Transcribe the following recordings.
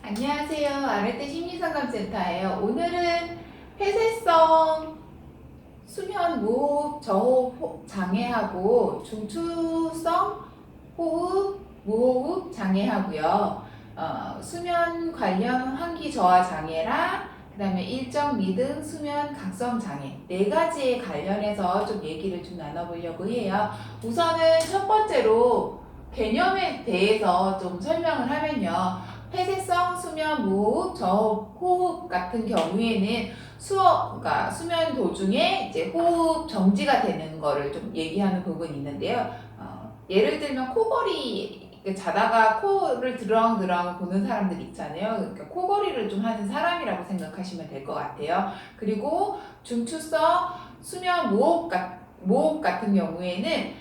안녕하세요. 아르테 심리상담센터예요. 오늘은 폐쇄성 수면 무호흡 저호흡 장애하고 중추성 호흡 무호흡 장애하고요. 수면 관련 환기 저하 장애랑 그다음에 일정 리듬 수면 각성 장애 네 가지에 관련해서 좀 얘기를 좀 나눠보려고 해요. 우선은 첫 번째로 개념에 대해서 좀 설명을 하면요. 폐쇄성 수면 무호흡, 저호흡 같은 경우에는 그러니까 수면 도중에 이제 호흡 정지가 되는 거를 좀 얘기하는 부분이 있는데요. 예를 들면 코골이 자다가 코를 드렁드렁 보는 사람들 있잖아요. 그러니까 코골이를 좀 하는 사람이라고 생각하시면 될 것 같아요. 그리고 중추성 수면 무호흡 같은 경우에는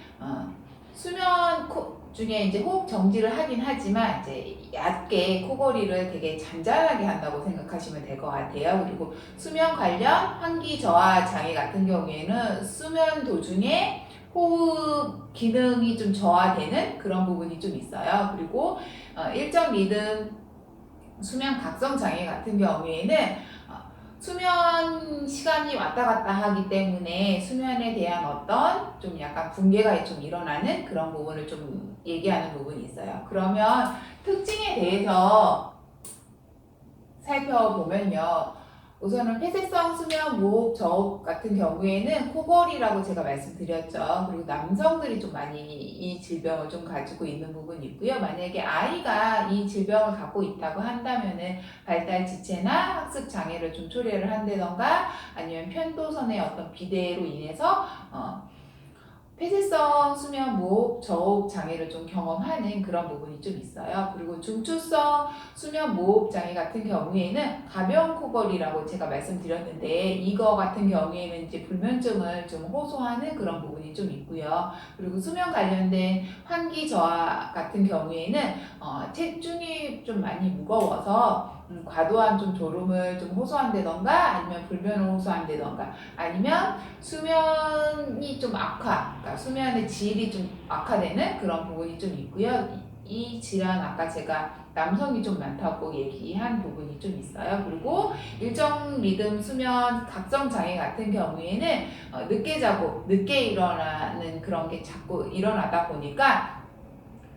수면 중에 이제 호흡 정지를 하긴 하지만 이제 얕게 코골이를 되게 잔잔하게 한다고 생각하시면 될 것 같아요. 그리고 수면 관련 환기 저하 장애 같은 경우에는 수면 도중에 호흡 기능이 좀 저하되는 그런 부분이 좀 있어요. 그리고 일정 리듬 수면 각성 장애 같은 경우에는 수면 시간이 왔다 갔다 하기 때문에 수면에 대한 어떤 좀 약간 붕괴가 좀 일어나는 그런 부분을 좀 얘기하는 부분이 있어요. 그러면 특징에 대해서 살펴보면요. 우선은 폐쇄성 수면 무호흡 저호흡 같은 경우에는 코골이라고 제가 말씀드렸죠. 그리고 남성들이 좀 많이 이 질병을 좀 가지고 있는 부분이 있고요. 만약에 아이가 이 질병을 갖고 있다고 한다면은 발달 지체나 학습 장애를 좀 초래를 한다던가 아니면 편도선의 어떤 비대로 인해서 폐쇄성 수면 무호흡 저호흡 장애를 좀 경험하는 그런 부분이 좀 있어요. 그리고 중추성 수면 무호흡 장애 같은 경우에는 가벼운 코골이라고 제가 말씀드렸는데 이거 같은 경우에는 이제 불면증을 좀 호소하는 그런 부분이 좀 있고요. 그리고 수면 관련된 환기 저하 같은 경우에는 체중이 좀 많이 무거워서 과도한 좀 졸음을 좀 호소한다던가 아니면 불면을 호소한다던가 아니면 수면이 좀 그러니까 수면의 질이 좀 악화되는 그런 부분이 좀 있고요. 이 질환 아까 제가 남성이 좀 많다고 얘기한 부분이 좀 있어요. 그리고 일정 리듬 수면 각성 장애 같은 경우에는 늦게 자고 늦게 일어나는 그런 게 자꾸 일어나다 보니까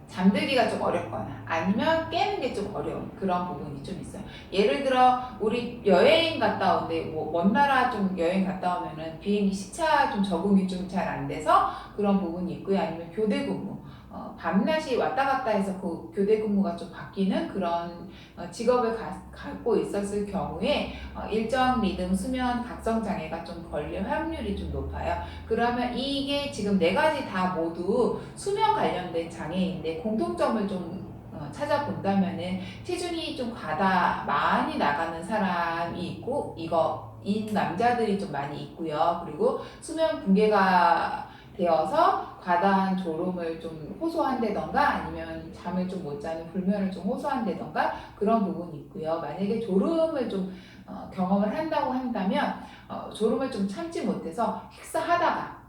잠들기가 좀 어렵거나 아니면 깨는 게 좀 어려운 그런 부분이 좀 있어요. 예를 들어 우리 여행 갔다 오는데 뭐 먼 나라 좀 여행 갔다 오면은 비행기 시차 좀 적응이 좀 잘 안 돼서 그런 부분이 있고요. 아니면 교대 근무 밤낮이 왔다 갔다 해서 그 교대 근무가 좀 바뀌는 그런 직업을 갖고 있었을 경우에 일정 리듬 수면 각성 장애가 좀 걸릴 확률이 좀 높아요. 그러면 이게 지금 네 가지 다 모두 수면 관련된 장애인데 공통점을 좀 찾아본다면은 체중이 좀 많이 나가는 사람이 있고 이 남자들이 좀 많이 있고요. 그리고 수면 붕괴가 되어서 과다한 졸음을 좀 호소한다던가 아니면 잠을 좀 못 자는 불면을 좀 호소한다던가 그런 부분이 있고요. 만약에 졸음을 좀 경험을 한다고 한다면 졸음을 좀 참지 못해서 식사하다가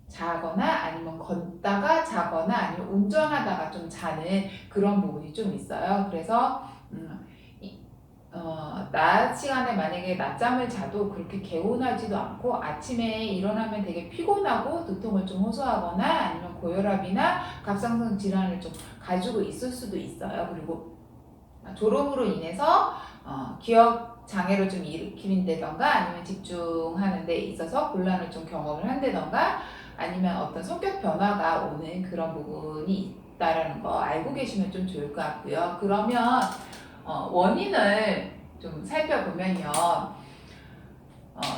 자거나 아니면 걷다가 자거나 아니면 운전하다가 좀 자는 그런 부분이 좀 있어요. 그래서 낮 시간에 만약에 낮잠을 자도 그렇게 개운하지도 않고 아침에 일어나면 되게 피곤하고 두통을 좀 호소하거나 아니면 고혈압이나 갑상선 질환을 좀 가지고 있을 수도 있어요. 그리고 졸음으로 인해서 기억 장애를 좀 일으킨다던가 아니면 집중하는 데 있어서 곤란을 좀 경험을 한다던가 아니면 어떤 성격 변화가 오는 그런 부분이 있다라는 거 알고 계시면 좀 좋을 것 같고요. 그러면 원인을 좀 살펴보면요.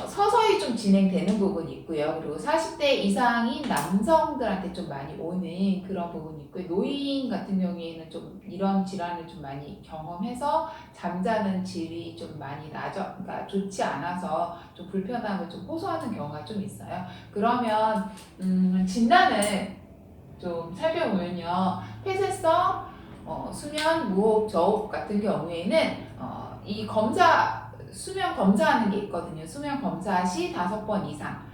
서서히 좀 진행되는 부분이 있고요. 그리고 40대 이상인 남성들한테 좀 많이 오는 그런 부분이 있고요. 노인 같은 경우에는 좀 이런 질환을 좀 많이 경험해서 잠자는 질이 좀 많이 그러니까 좋지 않아서 좀 불편함을 좀 호소하는 경우가 좀 있어요. 그러면 진단을 좀 살펴보면요. 폐쇄성 수면 무호흡 저호흡 같은 경우에는 이 수면 검사하는 게 있거든요. 수면 검사 시 5번 이상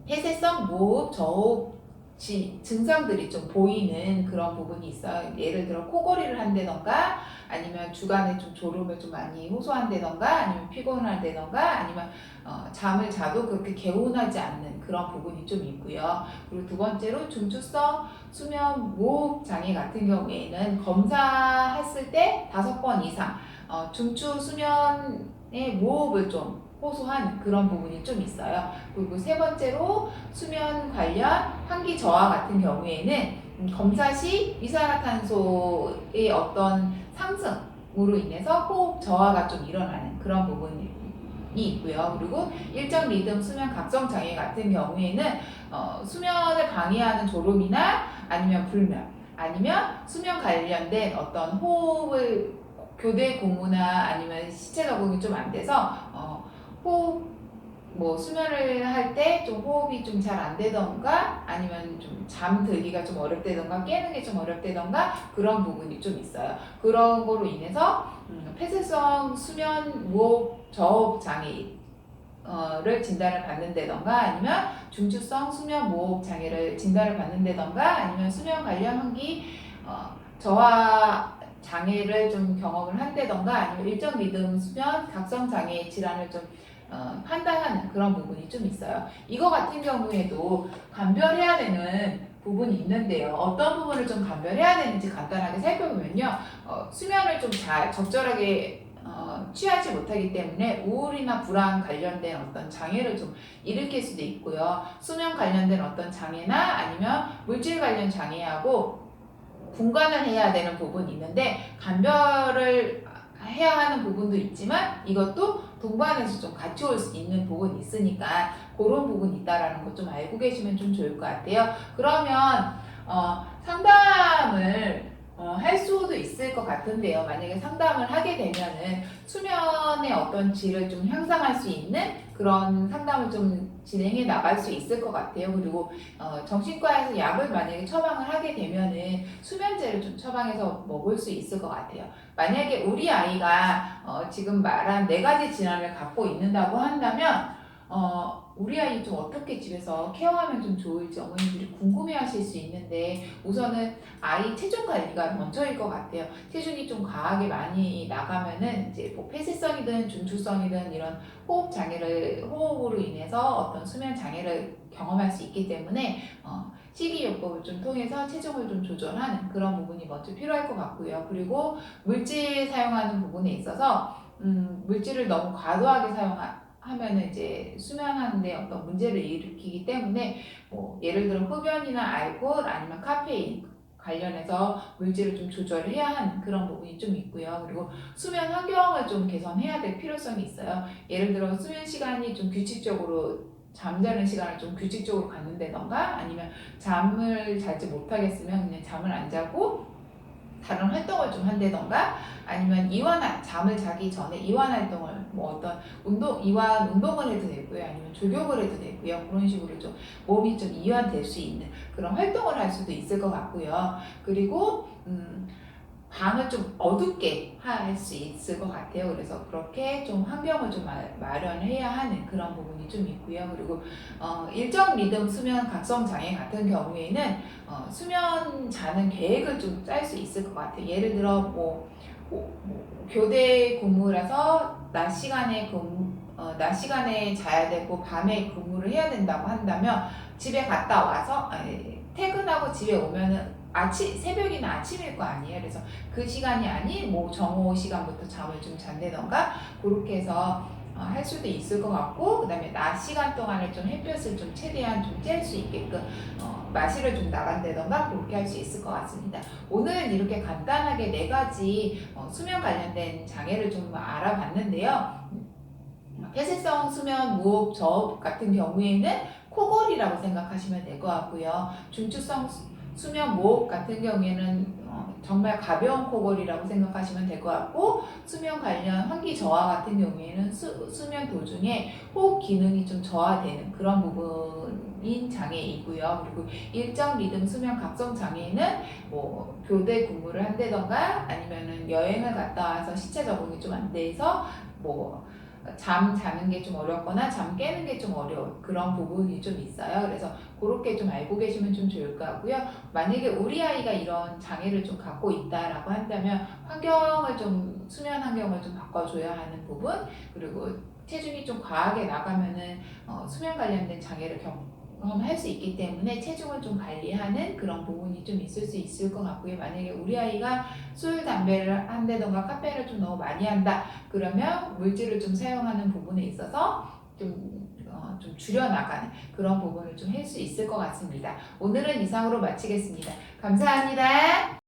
폐쇄성 무호흡 저호흡 증상들이 좀 보이는 그런 부분이 있어요. 예를 들어 코골이를 한다던가 아니면 주간에 좀 졸음을 좀 많이 호소한다던가 아니면 피곤하다던가 아니면 잠을 자도 그렇게 개운하지 않는 그런 부분이 좀 있고요. 그리고 두 번째로 중추성 수면 무호흡 장애 같은 경우에는 검사했을 때 5번 이상 중추 수면의 무호흡을 좀 호소하는 그런 부분이 좀 있어요. 그리고 세 번째로 수면 관련 환기 저하 같은 경우에는 검사 시 이산화탄소의 어떤 상승으로 인해서 호흡 저하가 좀 일어나는 그런 부분이 있고요. 그리고 일정 리듬 수면 각성 장애 같은 경우에는 수면을 방해하는 졸음이나 아니면 불면 아니면 수면 관련된 어떤 호흡을 교대 고무나 아니면 시체 적응이 좀 안 돼서 호흡 수면을 할 때 좀 호흡이 좀 잘 안 되던가 아니면 좀 잠들기가 좀 어렵다던가 깨는 게 좀 어렵다던가 그런 부분이 좀 있어요. 그런 거로 인해서 폐쇄성 수면 무호흡 저호흡 장애를 진단을 받는다던가 아니면 중추성 수면 무호흡 장애를 진단을 받는다던가 아니면 수면 관련 환기 저하 장애를 좀 경험을 한다던가 아니면 일정 리듬 수면 각성 장애 질환을 좀 판단하는 그런 부분이 좀 있어요. 이거 같은 경우에도 감별해야 되는 부분이 있는데요. 어떤 부분을 좀 감별해야 되는지 간단하게 살펴보면요. 수면을 좀 잘 적절하게 취하지 못하기 때문에 우울이나 불안 관련된 어떤 장애를 좀 일으킬 수도 있고요. 수면 관련된 어떤 장애나 아니면 물질 관련 장애하고 분간을 해야 되는 부분이 있는데 감별을 해야 하는 부분도 있지만 이것도 동반해서 좀 같이 올 수 있는 부분이 있으니까 그런 부분이 있다라는 거 좀 알고 계시면 좀 좋을 것 같아요. 그러면 상담을 할 수도 있을 것 같은데요. 만약에 상담을 하게 되면은 수면의 어떤 질을 좀 향상할 수 있는 그런 상담을 좀 진행해 나갈 수 있을 것 같아요. 그리고 정신과에서 약을 만약에 처방을 하게 되면은 수면제를 좀 처방해서 먹을 수 있을 것 같아요. 만약에 우리 아이가 지금 말한 4가지 질환을 갖고 있는다고 한다면 우리 아이 좀 어떻게 집에서 케어하면 좀 좋을지 어머님들이 궁금해하실 수 있는데 우선은 아이 체중 관리가 먼저일 것 같아요. 체중이 좀 과하게 많이 나가면은 이제 뭐 폐쇄성이든 중추성이든 이런 호흡 장애를 호흡으로 인해서 어떤 수면 장애를 경험할 수 있기 때문에 식이요법을 좀 통해서 체중을 좀 조절하는 그런 부분이 먼저 필요할 것 같고요. 그리고 물질 사용하는 부분에 있어서 물질을 너무 과도하게 하면은 이제 수면하는데 어떤 문제를 일으키기 때문에 뭐 예를 들어 흡연이나 알코올 아니면 카페인 관련해서 물질을 좀 조절해야 하는 그런 부분이 좀 있고요. 그리고 수면 환경을 좀 개선해야 될 필요성이 있어요. 예를 들어 수면 시간이 좀 규칙적으로 잠자는 시간을 좀 규칙적으로 갖는다던가 아니면 잠을 자지 못하겠으면 그냥 잠을 안 자고 다른 활동을 좀 한다던가 아니면 잠을 자기 전에 이완 활동을 뭐 어떤 이완 운동을 해도 되고요. 아니면 조격을 해도 되고요. 그런 식으로 좀 몸이 좀 이완될 수 있는 그런 활동을 할 수도 있을 것 같고요. 그리고 방을 좀 어둡게 할 수 있을 것 같아요. 그래서 그렇게 좀 환경을 좀 마련해야 하는 그런 부분이 좀 있고요. 그리고 일정 리듬 수면 각성 장애 같은 경우에는 수면 자는 계획을 좀 짤 수 있을 것 같아요. 예를 들어 교대 근무라서 낮 시간에 자야 되고 밤에 근무를 해야 된다고 한다면 집에 갔다 와서 퇴근하고 집에 오면은 새벽이나 아침일 거 아니에요. 그래서 그 시간이 아닌 뭐 정오 시간부터 잠을 좀 잔다던가 그렇게 해서 할 수도 있을 것 같고, 그 다음에 낮 시간 동안에 좀 햇볕을 좀 최대한 좀 쬐을 수 있게끔 마시를 좀 나간다던가 그렇게 할 수 있을 것 같습니다. 오늘은 이렇게 간단하게 4가지 수면 관련된 장애를 좀 알아봤는데요. 폐쇄성 수면 무호흡 저호흡 같은 경우에는 코골이라고 생각하시면 될 것 같고요. 중추성 수면 무호흡 같은 경우에는 정말 가벼운 코골이라고 생각하시면 될 것 같고, 수면 관련 환기 저하 같은 경우에는 수면 도중에 호흡 기능이 좀 저하되는 그런 부분인 장애이고요. 그리고 일정 리듬 수면 각성 장애는 뭐 교대 근무를 한다던가 아니면은 여행을 갔다 와서 시체 적응이 좀 안 돼서 뭐 잠 자는 게 좀 어렵거나 잠 깨는 게 좀 어려운 그런 부분이 좀 있어요. 그래서 그렇게 좀 알고 계시면 좀 좋을 것 같고요. 만약에 우리 아이가 이런 장애를 좀 갖고 있다라고 한다면 환경을 좀 수면 환경을 좀 바꿔줘야 하는 부분, 그리고 체중이 좀 과하게 나가면은 수면 관련된 장애를 경험할 수 있기 때문에 체중을 좀 관리하는 그런 부분이 좀 있을 수 있을 것 같고요. 만약에 우리 아이가 술, 담배를 한다던가 카페인을 좀 너무 많이 한다 그러면 물질을 좀 사용하는 부분에 있어서 좀 줄여나가는 그런 부분을 좀 할 수 있을 것 같습니다. 오늘은 이상으로 마치겠습니다. 감사합니다.